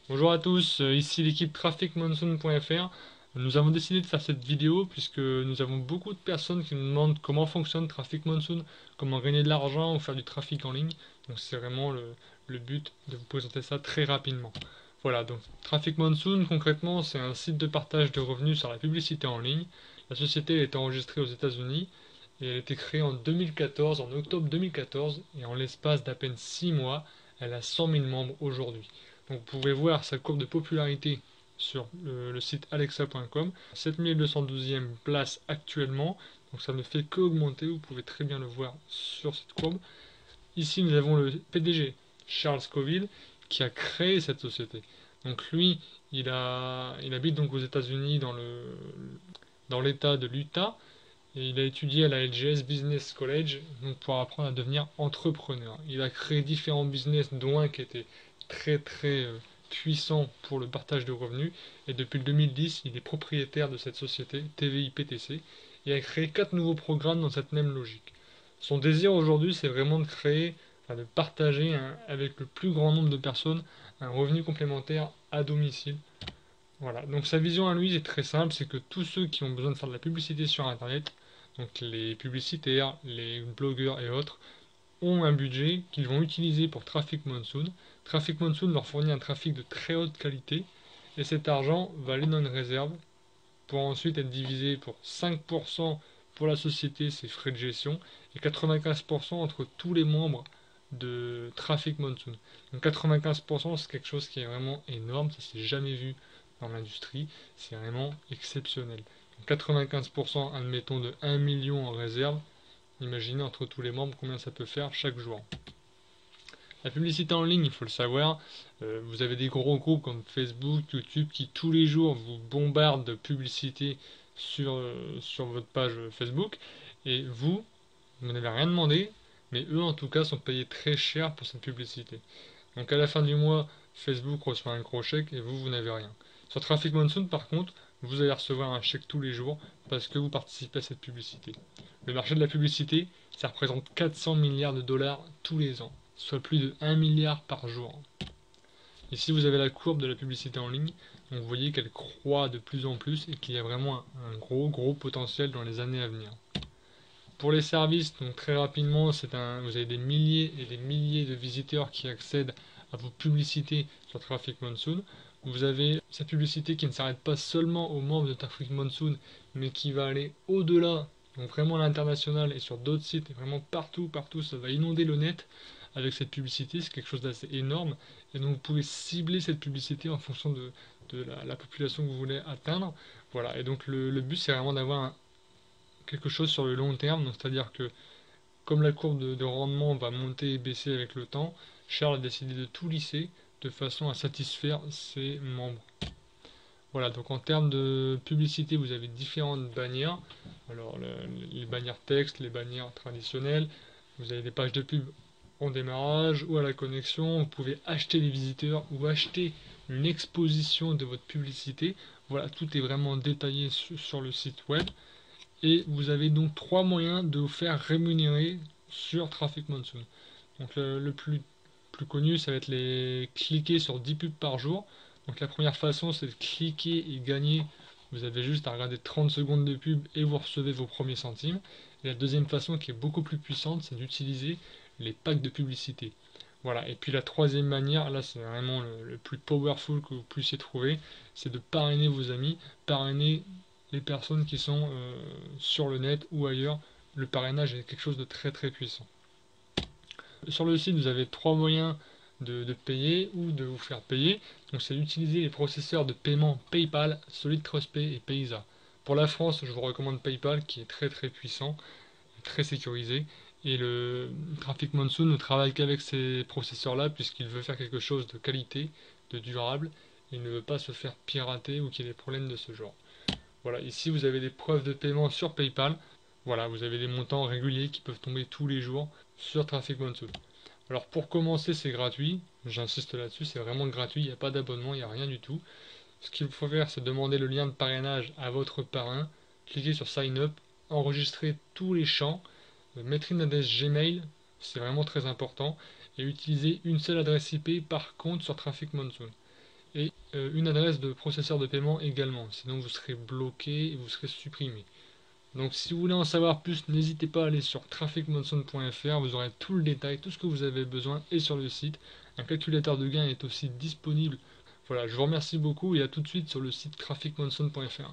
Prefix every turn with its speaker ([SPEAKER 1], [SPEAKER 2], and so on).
[SPEAKER 1] Bonjour à tous, ici l'équipe trafficmonsoon.fr. Nous avons décidé de faire cette vidéo puisque nous avons beaucoup de personnes qui nous demandent comment fonctionne Traffic Monsoon, comment gagner de l'argent ou faire du trafic en ligne. Donc c'est vraiment le but de vous présenter ça très rapidement. Voilà, donc Traffic Monsoon concrètement c'est un site de partage de revenus sur la publicité en ligne. La société est enregistrée aux États-Unis et elle a été créée en 2014, en octobre 2014, et en l'espace d'à peine 6 mois, elle a 100 000 membres aujourd'hui. Donc vous pouvez voir sa courbe de popularité sur le site alexa.com, 7212e place actuellement, donc ça ne fait qu'augmenter, vous pouvez très bien le voir sur cette courbe. Ici nous avons le PDG, Charles Scofield, qui a créé cette société. Donc lui, il habite donc aux États-Unis dans l'État de l'Utah, et il a étudié à la LGS Business College donc pour apprendre à devenir entrepreneur. Il a créé différents business, dont un qui était très puissant pour le partage de revenus. Et depuis le 2010, il est propriétaire de cette société, TVI PTC, et a créé 4 nouveaux programmes dans cette même logique. Son désir aujourd'hui, c'est vraiment de créer, enfin de partager avec le plus grand nombre de personnes un revenu complémentaire à domicile. Voilà, donc sa vision à lui est très simple, c'est que tous ceux qui ont besoin de faire de la publicité sur Internet, donc les publicitaires, les blogueurs et autres, ont un budget qu'ils vont utiliser pour Traffic Monsoon. Traffic Monsoon leur fournit un trafic de très haute qualité et cet argent va aller dans une réserve pour ensuite être divisé pour 5% pour la société, ses frais de gestion, et 95% entre tous les membres de Traffic Monsoon. Donc 95% c'est quelque chose qui est vraiment énorme, ça s'est jamais vu dans l'industrie, c'est vraiment exceptionnel. Donc 95%, admettons, de 1 million en réserve, imaginez entre tous les membres combien ça peut faire chaque jour. La publicité en ligne, il faut le savoir, vous avez des gros groupes comme Facebook, YouTube qui tous les jours vous bombardent de publicité sur votre page Facebook et vous n'avez rien demandé, mais eux en tout cas sont payés très cher pour cette publicité. Donc à la fin du mois, Facebook reçoit un gros chèque et vous n'avez rien. Sur Traffic Monsoon par contre, vous allez recevoir un chèque tous les jours parce que vous participez à cette publicité. Le marché de la publicité, ça représente 400 milliards de dollars tous les ans, soit plus de 1 milliard par jour. Ici, vous avez la courbe de la publicité en ligne, donc vous voyez qu'elle croît de plus en plus et qu'il y a vraiment un gros potentiel dans les années à venir. Pour les services, donc très rapidement, vous avez des milliers et des milliers de visiteurs qui accèdent à vos publicités sur Traffic Monsoon. Vous avez cette publicité qui ne s'arrête pas seulement aux membres de Traffic Monsoon, mais qui va aller au-delà, donc vraiment à l'international et sur d'autres sites, et vraiment partout, ça va inonder le net avec cette publicité, c'est quelque chose d'assez énorme. Et donc vous pouvez cibler cette publicité en fonction de la population que vous voulez atteindre. Voilà, et donc le but c'est vraiment d'avoir quelque chose sur le long terme, donc c'est-à-dire que comme la courbe de rendement va monter et baisser avec le temps, Charles a décidé de tout lisser de façon à satisfaire ses membres. Voilà, donc en termes de publicité, vous avez différentes bannières. Alors les bannières texte, les bannières traditionnelles, vous avez des pages de pub en démarrage ou à la connexion, vous pouvez acheter des visiteurs ou acheter une exposition de votre publicité. Voilà, tout est vraiment détaillé sur le site web. Et vous avez donc trois moyens de vous faire rémunérer sur Traffic Monsoon. Donc le plus connu, ça va être les cliquer sur 10 pubs par jour. Donc la première façon, c'est de cliquer et gagner. Vous avez juste à regarder 30 secondes de pub et vous recevez vos premiers centimes. Et la deuxième façon, qui est beaucoup plus puissante, c'est d'utiliser les packs de publicité. Voilà. Et puis la troisième manière, là c'est vraiment le plus powerful que vous puissiez trouver, c'est de parrainer vos amis, parrainer les personnes qui sont sur le net ou ailleurs. Le parrainage est quelque chose de très puissant. Sur le site, vous avez trois moyens de payer ou de vous faire payer. Donc c'est d'utiliser les processeurs de paiement PayPal, Solid TrustPay et Payza. Pour la France, je vous recommande PayPal qui est très puissant, très sécurisé. Et le Traffic Monsoon ne travaille qu'avec ces processeurs-là puisqu'il veut faire quelque chose de qualité, de durable. Il ne veut pas se faire pirater ou qu'il y ait des problèmes de ce genre. Voilà, ici vous avez des preuves de paiement sur PayPal. Voilà, vous avez des montants réguliers qui peuvent tomber tous les jours sur Traffic Monsoon. Alors pour commencer, c'est gratuit. J'insiste là-dessus, c'est vraiment gratuit. Il n'y a pas d'abonnement, il n'y a rien du tout. Ce qu'il faut faire, c'est demander le lien de parrainage à votre parrain. Cliquez sur Sign Up, enregistrer tous les champs, mettre une adresse Gmail, c'est vraiment très important, et utiliser une seule adresse IP par compte sur Traffic Monsoon. et une adresse de processeur de paiement également, sinon vous serez bloqué et vous serez supprimé. Donc si vous voulez en savoir plus, n'hésitez pas à aller sur trafficmonsoon.fr, vous aurez tout le détail, tout ce que vous avez besoin est sur le site. Un calculateur de gain est aussi disponible. Voilà, je vous remercie beaucoup et à tout de suite sur le site trafficmonsoon.fr.